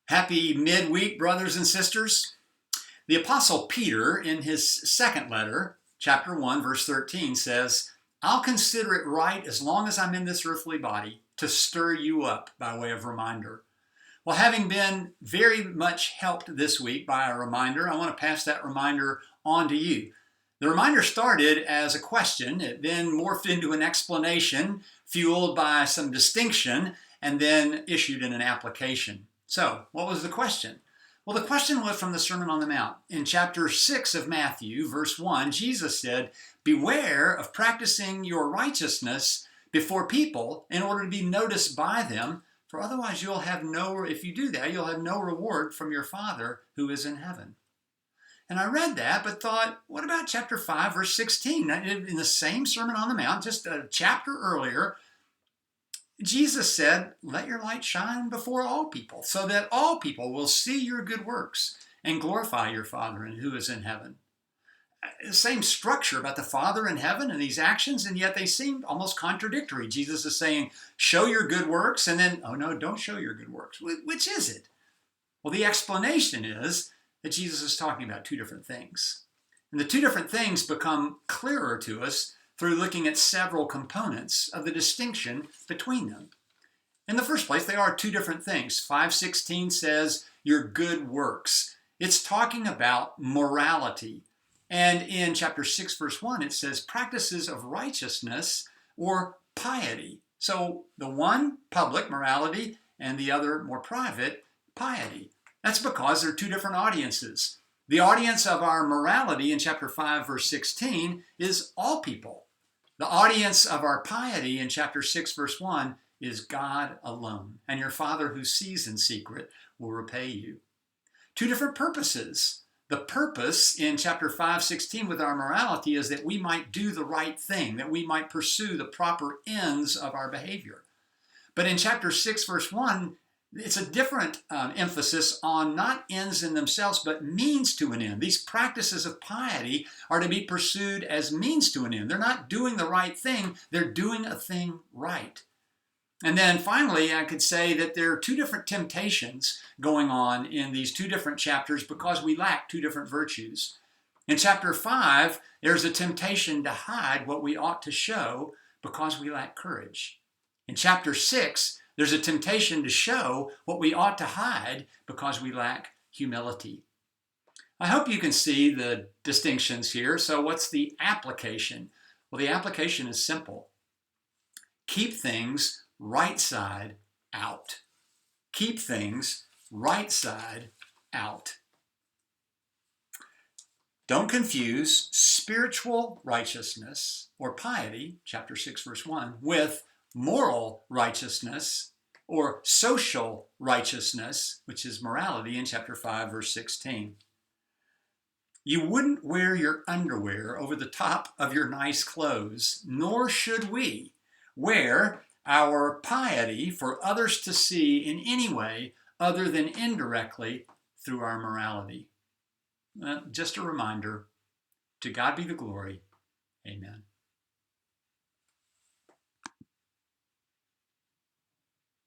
Happy midweek, brothers and sisters. The Apostle Peter, in his second letter, chapter 1, verse 13, says, I'll consider it right as long as I'm in this earthly body to stir you up by way of reminder. Well, having been very much helped this week by a reminder, I want to pass that reminder on to you. The reminder started as a question, it then morphed into an explanation, fueled by some distinction, and then issued in an application. So, what was the question? Well, the question was from the Sermon on the Mount. In chapter 6 of Matthew, verse 1, Jesus said, beware of practicing your righteousness before people in order to be noticed by them, for otherwise if you do that, you'll have no reward from your Father who is in heaven. And I read that, but thought, what about chapter 5, verse 16? In the same Sermon on the Mount, just a chapter earlier, Jesus said, let your light shine before all people, so that all people will see your good works and glorify your Father who is in heaven. The same structure about the Father in heaven and these actions, and yet they seem almost contradictory. Jesus is saying, show your good works, and then, oh no, don't show your good works. Which is it? Well, the explanation is that Jesus is talking about two different things. And the two different things become clearer to us through looking at several components of the distinction between them. In the first place, they are two different things. 5:16 says, your good works. It's talking about morality. And in chapter 6, verse 1, it says practices of righteousness or piety. So the one, public morality, and the other, more private, piety. That's because they're two different audiences. The audience of our morality in chapter 5, verse 16 is all people. The audience of our piety in chapter 6, verse 1 is God alone. And your Father who sees in secret will repay you. Two different purposes. The purpose in chapter 5:16 with our morality is that we might do the right thing, that we might pursue the proper ends of our behavior. But in chapter 6, verse 1, it's a different emphasis on not ends in themselves, but means to an end. These practices of piety are to be pursued as means to an end. They're not doing the right thing, they're doing a thing right. And then finally, I could say that there are two different temptations going on in these two different chapters because we lack two different virtues. In chapter 5, there's a temptation to hide what we ought to show because we lack courage. In chapter 6, there's a temptation to show what we ought to hide because we lack humility. I hope you can see the distinctions here. So what's the application? Well, the application is simple. Keep things right side out. Keep things right side out. Don't confuse spiritual righteousness or piety, chapter 6, verse 1, with moral righteousness or social righteousness, which is morality in chapter 5, verse 16. You wouldn't wear your underwear over the top of your nice clothes, nor should we wear our piety for others to see in any way other than indirectly through our morality. Just a reminder, to God be the glory. Amen.